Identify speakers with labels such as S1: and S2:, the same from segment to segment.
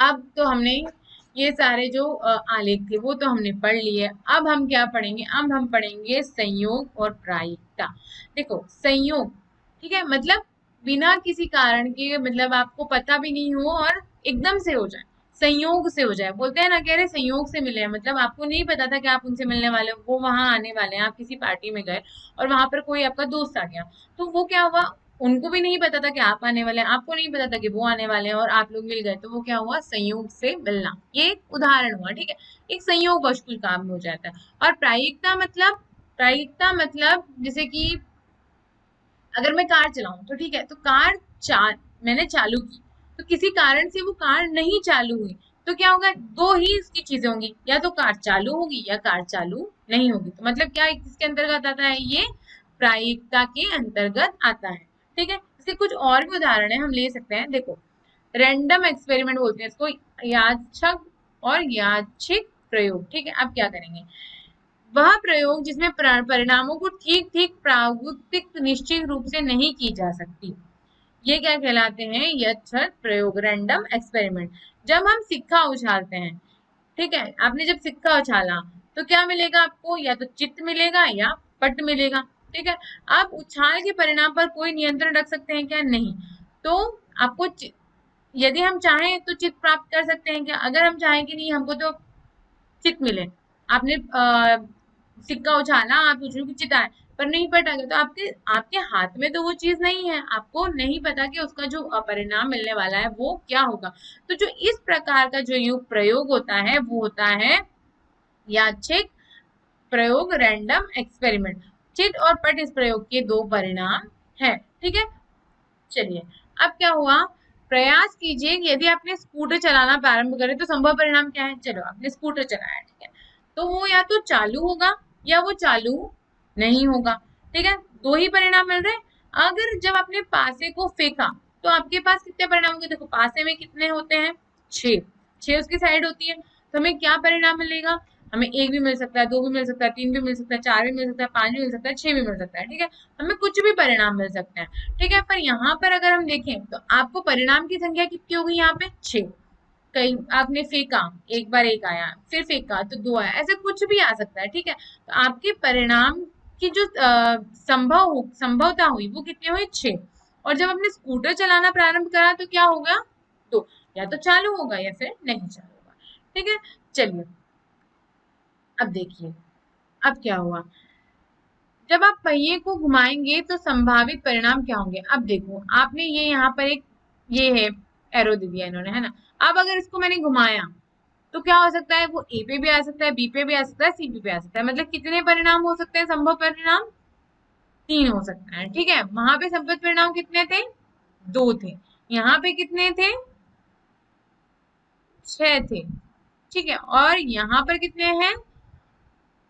S1: अब तो हमने ये सारे जो आलेख थे वो तो हमने पढ़ लिए। अब हम क्या पढ़ेंगे, अब हम पढ़ेंगे संयोग और प्रायिकता। देखो संयोग, ठीक है, मतलब बिना किसी कारण के, मतलब आपको पता भी नहीं हो और एकदम से हो जाए, संयोग से हो जाए। बोलते हैं ना, कह रहे संयोग से मिले हैं, मतलब आपको नहीं पता था कि आप उनसे मिलने वाले हो, वो वहां आने वाले हैं, आप किसी पार्टी में गए और वहां पर कोई आपका दोस्त आ गया, तो वो क्या हुआ, उनको भी नहीं पता था कि आप आने वाले हैं, आपको नहीं पता था कि वो आने वाले हैं, और आप लोग मिल गए, तो वो क्या हुआ, संयोग से मिलना। ये एक उदाहरण हुआ, ठीक है, एक संयोगवश कुछ काम हो जाता है। और प्रायिकता मतलब, प्रायिकता मतलब जैसे कि अगर मैं कार चलाऊं तो ठीक है, तो कार मैंने चालू की, तो किसी कारण से वो कार नहीं चालू हुई, तो क्या होगा, दो ही इसकी चीजें होंगी, या तो कार चालू होगी या कार चालू नहीं होगी। तो मतलब क्या इसके अंतर्गत आता है, ये प्रायिकता के अंतर्गत आता है। ठीक है, इसके कुछ और भी उदाहरण है हम ले सकते हैं। देखो, रैंडम एक्सपेरिमेंट बोलते हैं इसको, यादृच्छिक और यादृच्छिक प्रयोग। ठीक है, अब क्या करेंगे, वह प्रयोग जिसमें परिणामों को ठीक ठीक प्रारूपिक निश्चित रूप से नहीं की जा सकती, ये क्या कहलाते हैं, यथार्थ प्रयोग, रैंडम एक्सपेरिमेंट। जब हम सिक्का उछालते हैं, ठीक है, आपने जब सिक्का उछाला तो क्या मिलेगा आपको, या तो चित्त मिलेगा या पट मिलेगा। ठीक है, आप उछाल के परिणाम पर कोई नियंत्रण रख सकते हैं क्या, नहीं। तो आपको यदि हम चाहें तो चित्त प्राप्त कर सकते हैं क्या, अगर हम चाहें कि नहीं हमको तो चित मिले, आपने सिक्का उछाला, आप सोच रहे हो कि चित आए, पर नहीं पटा गया, तो आपके आपके हाथ में तो वो चीज नहीं है, आपको नहीं पता कि उसका जो परिणाम मिलने वाला है वो क्या होगा। तो जो इस प्रकार का जो युग प्रयोग होता है वो होता है यादृच्छिक प्रयोग, रैंडम एक्सपेरिमेंट। चित और पट इस प्रयोग के दो परिणाम है। ठीक है, चलिए, अब क्या हुआ, प्रयास कीजिए कि यदि आपने स्कूटर चलाना प्रारंभ करें तो संभव परिणाम क्या है। चलो, आपने स्कूटर चलाया, ठीक है, तो वो या तो चालू होगा या वो चालू नहीं होगा। ठीक है, दो ही परिणाम मिल रहे हैं। अगर जब आपने पासे को फेंका तो आपके पास कितने परिणाम होंगे, देखो पासे में कितने होते हैं, छह, छह उसकी साइड होती है, तो हमें क्या परिणाम मिलेगा, हमें एक भी मिल सकता है, दो भी मिल सकता है, तीन भी मिल सकता है, चार भी मिल सकता है, पांच भी मिल सकता है, छह भी मिल सकता है। ठीक है, हमें कुछ भी परिणाम मिल सकते हैं। ठीक है, पर यहाँ पर अगर हम देखें तो आपको परिणाम की संख्या कितनी होगी, यहाँ पे छह। कहीं आपने फेंका, एक बार एक आया, फिर फेंका तो दो आया, ऐसे कुछ भी आ सकता है। ठीक है, तो आपके परिणाम की जो संभवता हुई वो कितनी हुई, छह। और जब आपने स्कूटर चलाना प्रारंभ करा तो क्या होगा, दो, या तो चालू होगा या फिर नहीं चालू होगा। ठीक है, चलिए, अब देखिए, अब क्या हुआ, जब आप पहिए को घुमाएंगे तो संभावित परिणाम क्या होंगे। अब देखो, आपने ये यहाँ पर एक, ये है एरो दे दिया इन्होंने, है ना। अब अगर इसको मैंने घुमाया तो क्या हो सकता है, वो ए पे भी आ सकता है, बी पे भी आ सकता है, सी पे भी आ सकता है। मतलब कितने परिणाम हो सकते हैं, संभव परिणाम तीन हो सकता है। ठीक है, वहां पे संभव परिणाम कितने थे, दो थे, यहाँ पे कितने थे, छह थे। ठीक है, और यहाँ पर कितने हैं,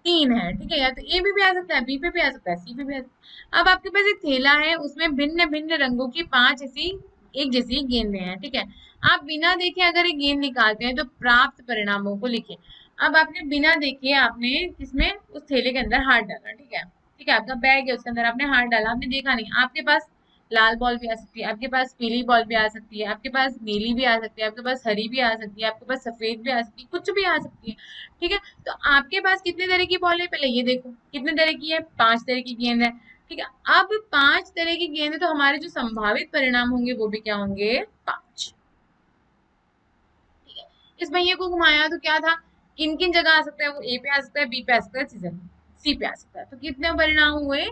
S1: तीन है। ठीक है, या तो ए भी आ सकता है, बी पे भी आ सकता है, सी पे भी आ सकता है। अब आपके पास एक थैला है, उसमें भिन्न भिन्न रंगों की पांच ऐसी एक जैसी गेंदें हैं। ठीक है, आप बिना देखे अगर एक गेंद निकालते हैं तो प्राप्त परिणामों को लिखिए। अब आपने बिना देखे आपने इसमें उस थैले के अंदर हाथ डाला, ठीक है, ठीक है, आपका बैग है, उसके अंदर आपने हाथ डाला, आपने देखा नहीं, आपके पास लाल बॉल भी आ सकती है, आपके पास पीली बॉल भी आ सकती है, आपके पास नीली भी आ सकती है, आपके पास हरी भी आ सकती है, आपके पास सफेद भी आ सकती है, कुछ भी आ सकती है। ठीक है, तो आपके पास कितने तरह की बॉल है, पहले ये देखो कितने तरह की है, पांच तरह की गेंद है। ठीक है, अब पांच तरह की गेंद है, तो हमारे जो संभावित परिणाम होंगे वो भी क्या होंगे, पांच। ठीक है, इस पहिए को घुमाया तो क्या था, किन किन जगह आ सकता है, वो ए पे आ सकता है, बी पे आ सकता है, सी पे आ सकता है, तो कितने परिणाम हुए,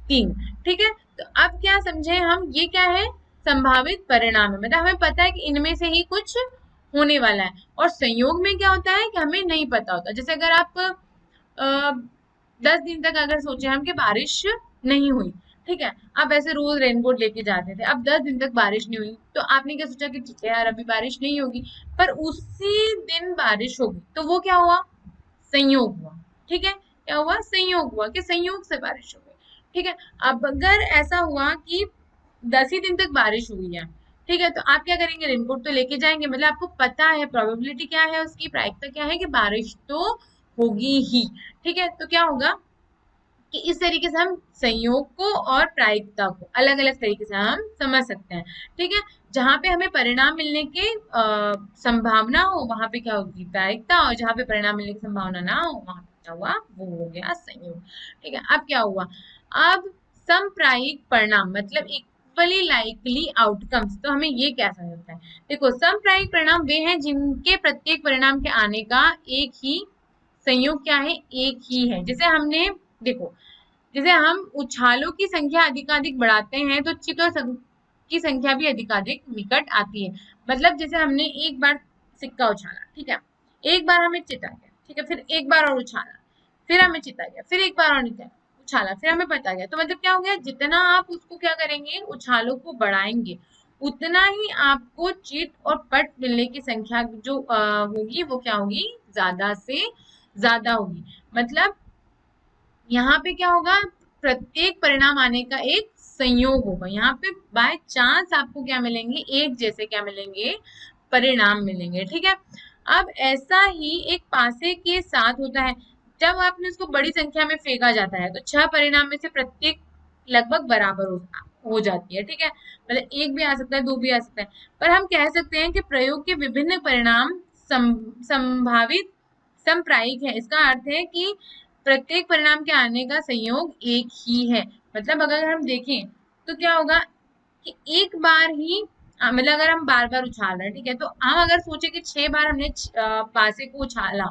S1: तीन। ठीक है, तो अब क्या समझे हम, ये क्या है, संभावित परिणाम है, मतलब हमें पता है कि इनमें से ही कुछ होने वाला है। और संयोग में क्या होता है कि हमें नहीं पता होता, जैसे अगर आप 10 दिन तक अगर सोचे हम कि बारिश नहीं हुई, ठीक है, आप ऐसे रोज रेनकोट लेके जाते थे, अब 10 दिन तक बारिश नहीं हुई, तो आपने क्या सोचा कि ठीक है यार अभी बारिश नहीं होगी, पर उसी दिन बारिश होगी, तो वो क्या हुआ, संयोग हुआ। ठीक है, क्या हुआ, संयोग हुआ, कि संयोग से बारिश हो गई। ठीक है, अब अगर ऐसा हुआ कि 10 ही दिन तक बारिश हुई है, ठीक है, तो आप क्या करेंगे, रेनकोट तो लेके जाएंगे, मतलब आपको पता है प्रोबेबिलिटी क्या है, उसकी प्रायिकता क्या है कि बारिश तो होगी ही। ठीक है, तो क्या होगा कि इस तरीके से हम संयोग को और प्रायिकता को अलग अलग तरीके से हम समझ सकते हैं। ठीक है, जहां पे हमें परिणाम मिलने की संभावना हो वहां पे क्या होगी प्रायिकता, और जहां पे परिणाम मिलने की संभावना ना हो वहां पे क्या हुआ, वो हो गया संयोग। ठीक है, अब क्या हुआ, अब समप्रायिक परिणाम मतलब इक्वली लाइकली आउटकम्स, तो हमें ये क्या समझता है, देखो समप्रायिक परिणाम वे हैं जिनके प्रत्येक परिणाम के आने का एक ही संयोग क्या है, एक ही है। जैसे हमने देखो, जैसे हम उछालों की संख्या अधिकाधिक बढ़ाते हैं तो चितों की संख्या भी अधिकाधिक निकट आती है। मतलब जैसे हमने एक बार सिक्का उछाला, ठीक है, एक बार हमें चित आ गया, ठीक है, फिर एक बार और उछाला, फिर हमें चित आ गया, फिर एक बार और उछाला, फिर हमें पता गया, तो मतलब क्या हो गया, जितना आप उसको क्या करेंगे, उछालों को बढ़ाएंगे, उतना ही आपको चित और पट मिलने की संख्या जो होगी वो क्या होगी, ज्यादा से ज्यादा होगी। मतलब यहाँ पे क्या होगा, प्रत्येक परिणाम आने का एक संयोग होगा। यहाँ पे बाय चांस आपको क्या मिलेंगे, एक जैसे क्या मिलेंगे, परिणाम मिलेंगे। ठीक है, अब ऐसा ही एक पासे के साथ होता है, जब आपने उसको बड़ी संख्या में फेंका जाता है तो 6 परिणाम में से प्रत्येक लगभग बराबर हो जाती है। ठीक है, मतलब एक भी आ सकता है, दो भी आ सकता है, पर हम कह सकते हैं कि प्रयोग के विभिन्न परिणाम संभावित समप्रायिक है। इसका अर्थ है कि प्रत्येक परिणाम के आने का संयोग एक ही है। मतलब अगर हम देखें तो क्या होगा कि एक बार ही मतलब अगर हम बार बार उछाल रहे हैं, ठीक है, तो हम अगर सोचे कि 6 बार हमने पासे को उछाला,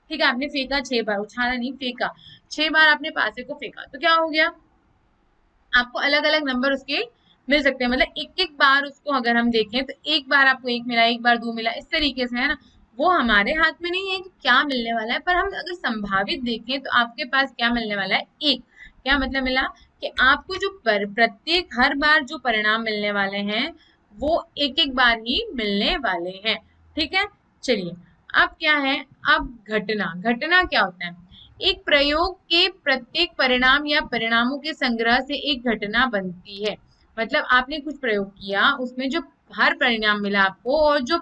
S1: ठीक है, आपने फेंका 6 बार, उछाला नहीं फेंका, 6 बार आपने पासे को फेंका, तो क्या हो गया, आपको अलग अलग नंबर उसके मिल सकते हैं। मतलब एक एक बार उसको अगर हम देखें तो एक बार आपको एक मिला, एक बार दो मिला, इस तरीके से, है ना। वो हमारे हाथ में नहीं है कि क्या मिलने वाला है, पर हम अगर संभावित देखें तो आपके पास क्या मिलने वाला है, एक। क्या मतलब मिला कि आपको जो प्रत्येक हर बार जो परिणाम मिलने वाले हैं वो एक एक बार ही मिलने वाले हैं। ठीक है, चलिए अब क्या है, अब घटना, घटना क्या होता है, एक प्रयोग के प्रत्येक परिणाम या परिणामों के संग्रह से एक घटना बनती है। मतलब आपने कुछ प्रयोग किया, उसमें जो हर परिणाम मिला आपको, और जो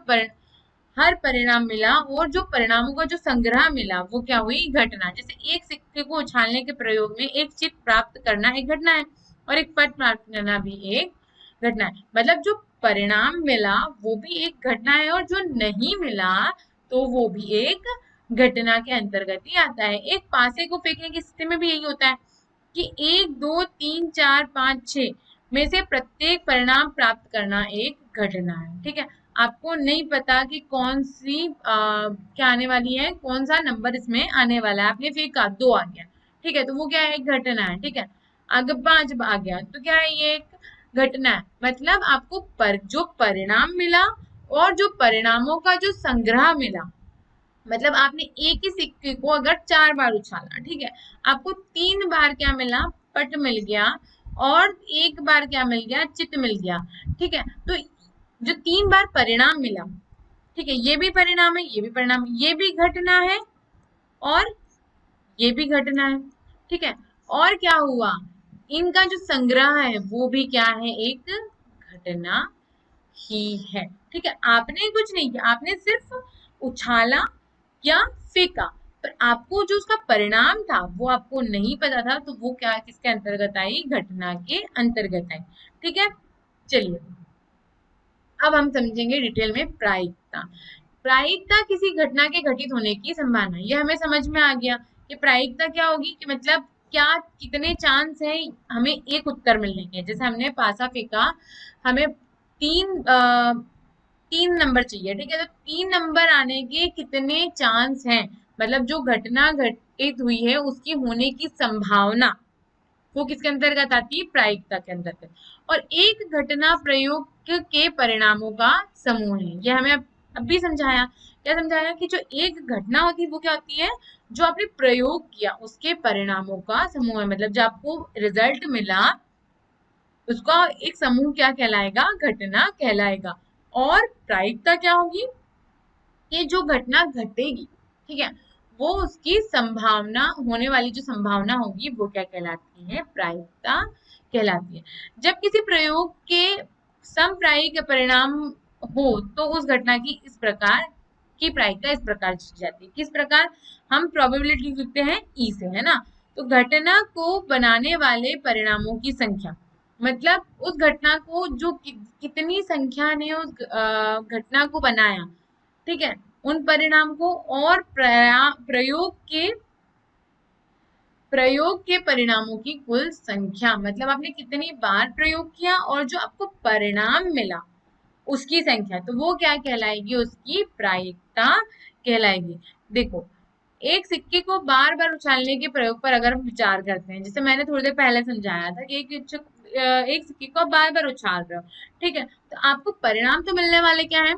S1: हर परिणाम मिला और जो परिणामों का जो संग्रह मिला वो क्या हुई, घटना। जैसे एक सिक्के को उछालने के प्रयोग में एक चित प्राप्त करना एक घटना है, और एक पट प्राप्त करना भी एक घटना है। मतलब जो परिणाम मिला वो भी एक घटना है, और जो नहीं मिला तो वो भी एक घटना के अंतर्गत ही आता है। एक पासे को फेंकने की स्थिति में भी यही होता है कि 1 2 3 4 5 6 में से प्रत्येक परिणाम प्राप्त करना एक घटना है। ठीक है, आपको नहीं पता कि कौन सी क्या आने वाली है, कौन सा नंबर इसमें आने वाला है, आपने फेंका 2 आ गया, ठीक है, तो वो क्या है, एक घटना है। ठीक है, अगर 5 आ गया तो क्या है, ये एक घटना है। मतलब आपको जो परिणाम मिला और जो परिणामों का जो संग्रह मिला, मतलब आपने एक ही सिक्के को अगर 4 बार उछाला, ठीक है, आपको 3 बार क्या मिला, पट मिल गया, और एक बार क्या मिल गया, चित मिल गया। ठीक है, तो जो 3 बार परिणाम मिला, ठीक है, ये भी परिणाम है, ये भी परिणाम, ये भी घटना है, और ये भी घटना है। ठीक है, और क्या हुआ, इनका जो संग्रह है वो भी क्या है, एक घटना ही है। ठीक है, आपने कुछ नहीं किया, आपने सिर्फ उछाला या फेंका, पर आपको जो उसका परिणाम था वो आपको नहीं पता था, तो वो क्या किसके अंतर्गत आई, घटना के अंतर्गत आई। ठीक है, चलिए अब हम समझेंगे डिटेल में प्रायिकता। प्रायिकता किसी घटना के घटित होने की संभावना, ये हमें समझ में आ गया कि प्रायिकता क्या होगी, कि मतलब क्या कितने चांस है हमें एक उत्तर मिलने के। जैसे हमने पासा फेंका, हमें 3 नंबर चाहिए, ठीक है, तो 3 नंबर आने के कितने चांस हैं, मतलब जो घटना घटित हुई है उसकी होने की संभावना, वो किसके अंतर्गत आती है, प्रायिकता के अंतर्गत। और एक घटना प्रयोग के परिणामों का समूह है, यह हमें अब भी समझाया। क्या समझाया कि जो एक घटना होती है वो क्या होती है, जो आपने प्रयोग किया उसके परिणामों का समूह है। मतलब जो आपको रिजल्ट मिला उसका एक समूह क्या कहलाएगा, घटना कहलाएगा। और प्रायिकता क्या होगी, कि जो घटना घटेगी, ठीक है, वो उसकी संभावना, होने वाली जो संभावना होगी वो क्या कहलाती है, प्रायिकता कहलाती है। जब किसी प्रयोग के समप्रायिक परिणाम हो तो उस घटना की इस प्रकार की प्रायिकता इस प्रकार दी जाती है। किस प्रकार, हम प्रोबेबिलिटी लिखते हैं ई से, है ना। तो घटना को बनाने वाले परिणामों की संख्या, मतलब उस घटना को जो कितनी संख्या ने उस घटना को बनाया, ठीक है, उन परिणाम को, और प्रयोग के परिणामों की कुल संख्या, मतलब आपने कितनी बार प्रयोग किया और जो आपको परिणाम मिला उसकी संख्या, तो वो क्या कहलाएगी, उसकी प्रायिकता कहलाएगी। देखो, एक सिक्के को बार बार उछालने के प्रयोग पर अगर हम विचार करते हैं, जैसे मैंने थोड़ी देर पहले समझाया था कि एक सिक्के को बार बार उछाल रहे हो, ठीक है, तो आपको परिणाम तो मिलने वाले क्या है,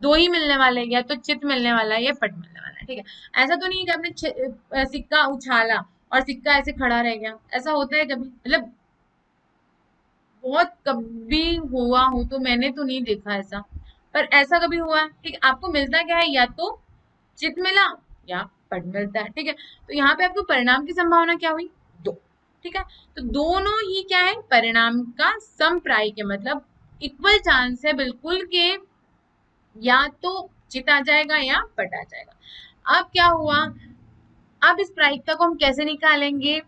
S1: दो ही मिलने वाले हैं, या तो चित्त मिलने वाला है या पट मिलने वाला है, ठीक है। ऐसा तो नहीं है कि आपने सिक्का उछाला और सिक्का ऐसे खड़ा रह गया, ऐसा होता है कभी, मतलब बहुत कभी हुआ हो तो मैंने तो नहीं देखा ऐसा, पर ऐसा कभी हुआ है, ठीक है, आपको मिलता क्या है, या तो चित मिला या पद मिलता है, ठीक है। तो यहाँ पे आपको परिणाम की संभावना क्या हुई, दो, ठीक है। तो दोनों ही क्या है, परिणाम का समप्रायिक है, मतलब इक्वल चांस है बिल्कुल के या तो चित आ जाएगा या पट आ जाएगा। अब क्या हुआ, अब इस प्रायिकता को हम कैसे निकालेंगे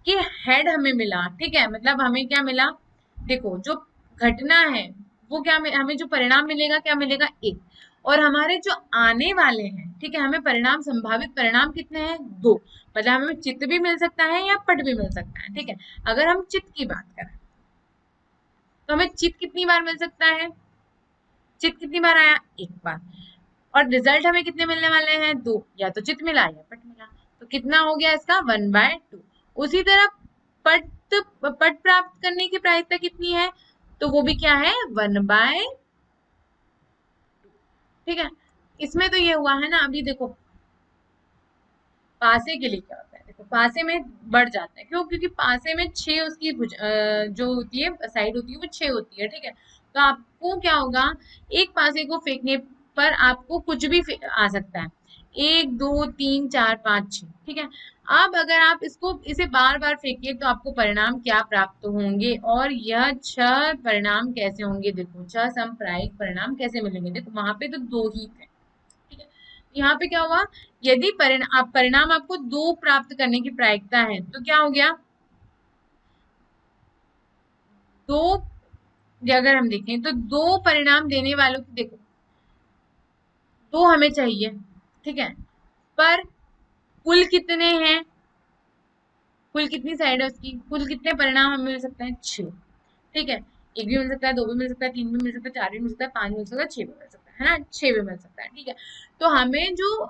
S1: कि हेड हमें मिला, ठीक है, मतलब हमें क्या मिला, देखो जो घटना है वो क्या, हमें जो परिणाम मिलेगा क्या मिलेगा, एक, और हमारे जो आने वाले हैं, ठीक है, हमें परिणाम, संभावित परिणाम कितने हैं, दो, मतलब हमें चित्त भी मिल सकता है या पट भी मिल सकता है, ठीक है। अगर हम चित्त की बात करें तो हमें चित्त कितनी बार मिल सकता है, चित्त कितनी बार आया, एक बार, और रिजल्ट हमें कितने मिलने वाले हैं, दो, या तो चित मिला या पट मिला, तो कितना हो गया इसका, 1/2। उसी तरह पट पट प्राप्त करने की प्रायिकता कितनी है, तो वो भी क्या है, 1/2, ठीक है। इसमें तो ये हुआ है ना, अभी देखो पासे के लिए क्या होता है, देखो पासे में बढ़ जाता है, क्यों, क्योंकि पासे में छह उसकी जो होती है साइड होती है वो छह होती है, ठीक है। तो आपको क्या होगा, एक पासे को फेंकने पर आपको कुछ भी आ सकता है, एक दो तीन चार पाँच छह, ठीक है। अब अगर आप इसे बार बार फेंकिए तो आपको परिणाम क्या प्राप्त होंगे, और यह छह परिणाम कैसे होंगे, देखो छह समप्रायिक परिणाम कैसे मिलेंगे, देखो वहां पे तो दो ही थे, ठीक है। यहाँ पे क्या हुआ, यदि परिणाम आपको दो प्राप्त करने की प्रायिकता है, तो क्या हो गया, दो, अगर हम देखें तो दो परिणाम देने वालों की, देखो दो हमें चाहिए, ठीक है, पर कुल कितने हैं, कुल कितनी साइड है उसकी, कुल कितने परिणाम हमें मिल सकते हैं, छह, ठीक है। एक भी मिल सकता है, दो भी मिल सकता है, तीन भी मिल सकता है, चार भी मिल सकता है, पांच भी मिल सकता है, छह भी मिल सकता है ना, छह भी मिल सकता है, ठीक है। तो हमें जो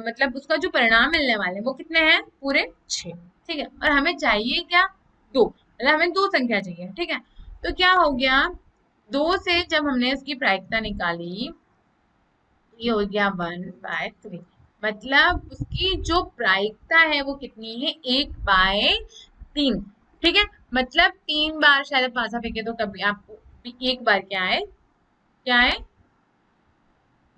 S1: मतलब उसका जो परिणाम मिलने वाले हैं वो कितने हैं, पूरे छह, ठीक है, और हमें चाहिए क्या, दो, मतलब हमें दो संख्या चाहिए, ठीक है। तो क्या हो गया, दो से जब हमने इसकी प्रायिकता निकाली, ये हो गया 1/3, मतलब उसकी जो प्रायिकता है वो कितनी है, 1/3, ठीक है। मतलब तीन बार शायद पासा फेंके तो कभी आपको एक बार क्या है, क्या है,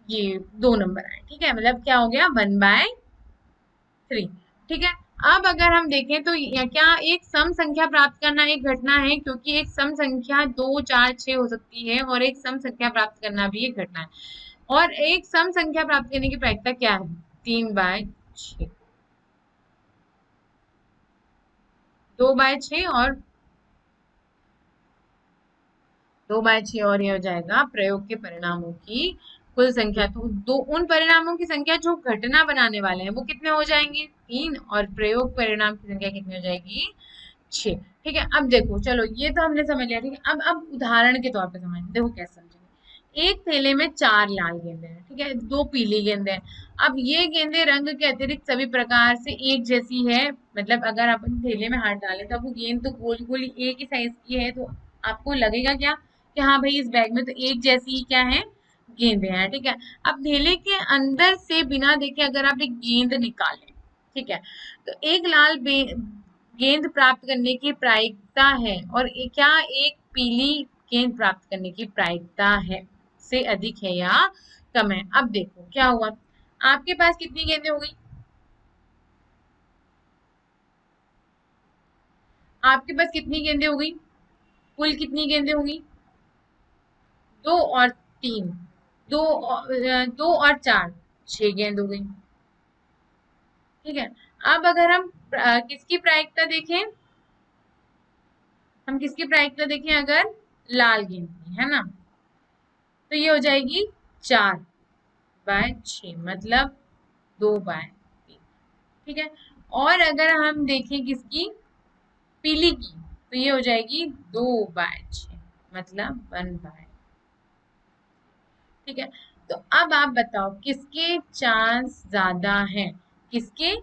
S1: ये दो नंबर आए, ठीक है, मतलब क्या हो गया, 1/3, ठीक है। अब अगर हम देखें तो क्या एक सम संख्या प्राप्त करना एक घटना है, क्योंकि एक सम संख्या दो चार छह हो सकती है, और एक सम संख्या प्राप्त करना भी एक घटना है, और एक सम संख्या प्राप्त करने की प्रायिकता क्या है, 3/6, 2/6, और 2/6, और ये हो जाएगा प्रयोग के परिणामों की कुल संख्या, तो दो उन परिणामों की संख्या जो घटना बनाने वाले हैं वो कितने हो जाएंगे, तीन, और प्रयोग परिणाम की संख्या कितनी हो जाएगी, छह, ठीक है। अब देखो, चलो ये तो हमने समझ लिया, ठीक है। अब उदाहरण के तौर पे समझ, देखो कैसे समझेंगे, एक थैले में चार लाल गेंदे हैं, ठीक है, दो पीली गेंदे हैं। अब ये गेंदे रंग के अतिरिक्त सभी प्रकार से एक जैसी है, मतलब अगर अपन थैले में हाथ डालें तो वो गेंद तो गोल गोल एक ही साइज की है, तो आपको लगेगा क्या कि हाँ भाई इस बैग में तो एक जैसी ही क्या है, गेंदे हैं, ठीक है। अब थैले के अंदर से बिना देखे अगर आप एक गेंद निकालें, ठीक है, तो एक लाल गेंद प्राप्त करने की प्रायिकता है, और क्या एक पीली गेंद प्राप्त करने की प्रायिकता है से अधिक है या कम है। अब देखो क्या हुआ, आपके पास कितनी गेंदें हो गई, आपके पास कितनी गेंदें हो गई, कुल कितनी गेंदें होगी, दो और तीन, दो और चार, छह गेंद हो गई, ठीक है। अब अगर हम किसकी प्रायिकता देखें, हम किसकी प्रायिकता देखें अगर लाल गेंद की, है ना, तो ये हो जाएगी 4/6 मतलब 2/3। ठीक है। और अगर हम देखें किसकी, पीली की, तो ये हो जाएगी 2/6 मतलब 1/। ठीक है। तो अब आप बताओ किसके चांस ज्यादा हैं, किसके,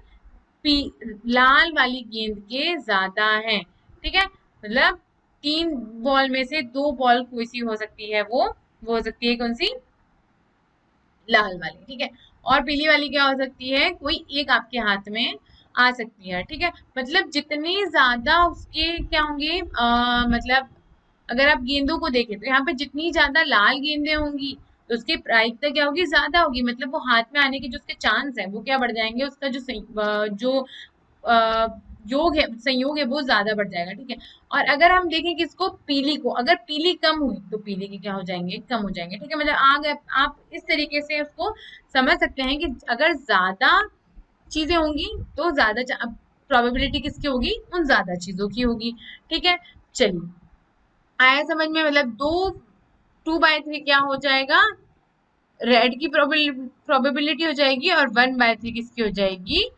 S1: पी लाल वाली गेंद के ज्यादा हैं। ठीक है, मतलब 3 बॉल में से 2 बॉल कोई सी हो सकती है, वो हो सकती है कौन सी, लाल वाली। ठीक है। और पीली वाली क्या हो सकती है, कोई एक आपके हाथ में आ सकती है। ठीक है, मतलब जितनी ज्यादा उसके क्या होंगे, मतलब अगर आप गेंदों को देखें तो यहाँ पे जितनी ज्यादा लाल गेंदें होंगी तो उसकी प्रायिकता क्या होगी, ज्यादा होगी, मतलब वो हाथ में आने के जो उसके चांस है वो क्या बढ़ जाएंगे, उसका जो अ, योग है, संयोग है, वो ज्यादा बढ़ जाएगा। ठीक है। और अगर हम देखें कि इसको पीली को, अगर पीली कम हुई तो पीली के क्या हो जाएंगे, कम हो जाएंगे। ठीक है, मतलब आगे आप इस तरीके से उसको समझ सकते हैं कि अगर ज्यादा चीजें होंगी तो ज्यादा प्रोबेबिलिटी किसकी होगी, उन ज्यादा चीजों की होगी। ठीक है, चलिए आया समझ में, मतलब 2/3 क्या हो जाएगा, रेड की प्रोबेबिलिटी हो जाएगी, और 1/3 किसकी हो जाएगी,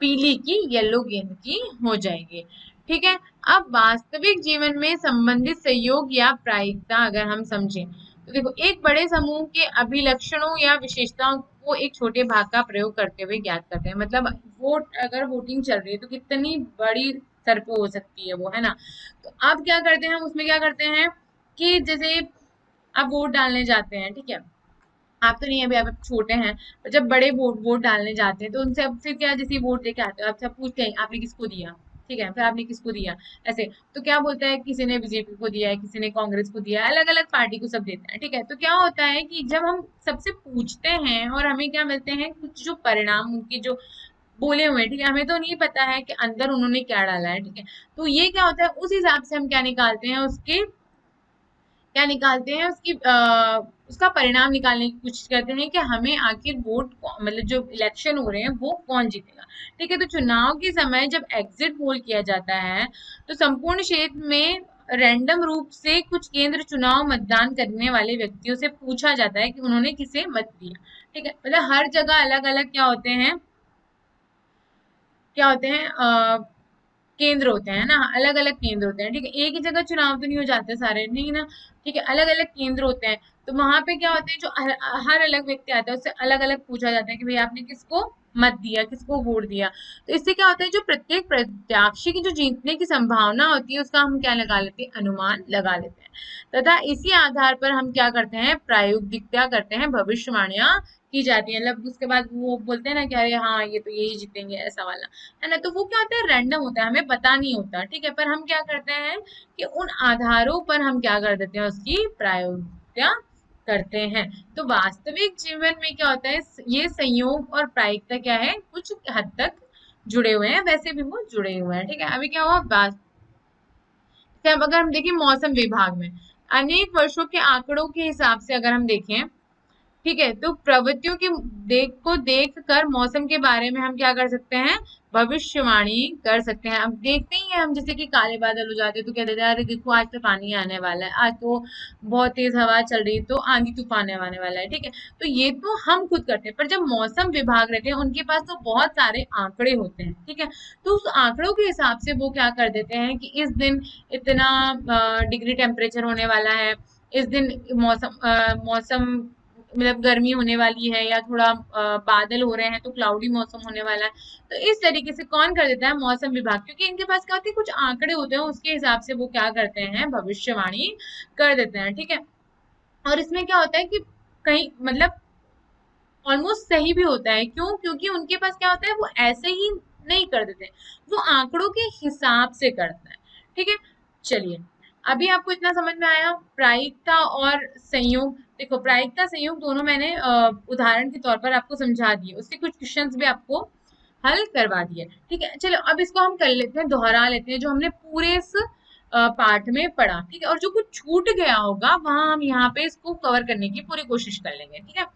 S1: पीली की, येलो गेंद की हो जाएगी। ठीक है। अब वास्तविक जीवन में संबंधित सहयोग या प्रायिकता अगर हम समझें तो देखो, एक बड़े समूह के अभिलक्षणों या विशेषताओं को एक छोटे भाग का प्रयोग करते हुए ज्ञात करते हैं। मतलब वोट, अगर वोटिंग चल रही है तो कितनी बड़ी स्तर पे हो सकती है वो, है ना। तो अब क्या करते हैं हम उसमें, क्या करते हैं कि जैसे आप वोट डालने जाते हैं, ठीक है, आप तो नहीं, अभी आप छोटे हैं, पर जब बड़े वोट वोट डालने जाते हैं तो उनसे अब फिर क्या, जैसे वोट देके आते हो आपसे पूछते हैं आपने किसको दिया, ठीक है, फिर आपने किसको दिया, ऐसे। तो क्या बोलता है, किसी ने बीजेपी को दिया है, किसी ने कांग्रेस को दिया है, अलग अलग पार्टी को सब देते हैं। ठीक है, तो क्या होता है कि जब हम सबसे पूछते हैं और हमें क्या मिलते हैं, कुछ जो परिणाम उनके जो बोले हुए हैं, ठीक है, हमें तो नहीं पता है कि अंदर उन्होंने क्या डाला है। ठीक है, तो ये क्या होता है, उस हिसाब से हम क्या निकालते हैं, उसके क्या निकालते हैं, उसका परिणाम निकालने की कोशिश करते हैं कि हमें आखिर मतलब जो इलेक्शन हो रहे हैं वो कौन जीतेगा। ठीक है, तो चुनाव के समय जब एग्जिट पोल किया जाता है तो संपूर्ण क्षेत्र में रैंडम रूप से कुछ केंद्र चुनाव मतदान करने वाले व्यक्तियों से पूछा जाता है कि उन्होंने किसे मत दिया। ठीक है, मतलब हर जगह अलग अलग क्या होते हैं, क्या होते हैं, केंद्र होते हैं ना, अलग अलग केंद्र होते हैं। ठीक है, एक ही जगह चुनाव तो नहीं हो जाते सारे, नहीं ना। ठीक है, अलग अलग केंद्र होते हैं, तो वहां पे क्या होते हैं, जो हर अलग व्यक्ति आता है उससे अलग अलग पूछा जाता है कि भाई आपने किसको मत दिया, किसको वोट दिया। तो इससे क्या होता है, जो प्रत्येक प्रत्याशी की जो जीतने की संभावना होती है उसका हम क्या लगा लेते हैं, अनुमान लगा लेते हैं, तथा इसी आधार पर हम क्या करते हैं, प्रायोगिकता करते हैं, भविष्यवाणियां की जाती है। मतलब उसके बाद वो बोलते हैं ना कि अरे हाँ ये तो यही जीतेंगे, ऐसा वाला, है ना। तो वो क्या होता है, रैंडम होता है, हमें पता नहीं होता। ठीक है, पर हम क्या करते हैं कि उन आधारों पर हम क्या कर देते हैं, उसकी प्रायोगिकता करते हैं। तो वास्तविक जीवन में क्या होता है, ये संयोग और प्रायिकता क्या है, कुछ हद तक जुड़े हुए हैं, वैसे भी वो जुड़े हुए हैं। ठीक है, अभी क्या हुआ बात, अब अगर हम देखें मौसम विभाग में अनेक वर्षों के आंकड़ों के हिसाब से अगर हम देखें, ठीक है, तो प्रवृत्तियों की देख कर मौसम के बारे में हम क्या कर सकते हैं, भविष्यवाणी कर सकते हैं। अब देखते ही हैं हम, जैसे कि काले बादल हो जाते हैं तो कह देते हैं अरे देखो आज तो पानी आने वाला है, आज तो बहुत तेज हवा चल रही है तो आंधी तूफान आने वाला है। ठीक है, तो ये तो हम खुद करते हैं, पर जब मौसम विभाग रहते हैं उनके पास तो बहुत सारे आंकड़े होते हैं। ठीक है, तो उस आंकड़ों के हिसाब से वो क्या कर देते हैं कि इस दिन इतना डिग्री टेम्परेचर होने वाला है, इस दिन मौसम मतलब गर्मी होने वाली है, या थोड़ा बादल हो रहे हैं तो क्लाउडी मौसम होने वाला है। तो इस तरीके से कौन कर देता है, मौसम विभाग, क्योंकि इनके पास क्या होती है, कुछ आंकड़े होते हैं, उसके हिसाब से वो क्या करते हैं, भविष्यवाणी कर देते हैं। ठीक है, और इसमें क्या होता है कि कहीं मतलब ऑलमोस्ट सही भी होता है, क्यों, क्योंकि उनके पास क्या होता है, वो ऐसे ही नहीं कर देते, वो आंकड़ों के हिसाब से करता है। ठीक है, चलिए अभी आपको इतना समझ में आया, प्रायिकता और संयोग। देखो प्रायिकता संयोग दोनों मैंने उदाहरण के तौर पर आपको समझा दिए, उसके कुछ क्वेश्चंस भी आपको हल करवा दिए। ठीक है, चलो अब इसको हम कर लेते हैं, दोहरा लेते हैं जो हमने पूरे इस पाठ में पढ़ा। ठीक है, और जो कुछ छूट गया होगा वहां हम यहाँ पे इसको कवर करने की पूरी कोशिश कर लेंगे। ठीक है।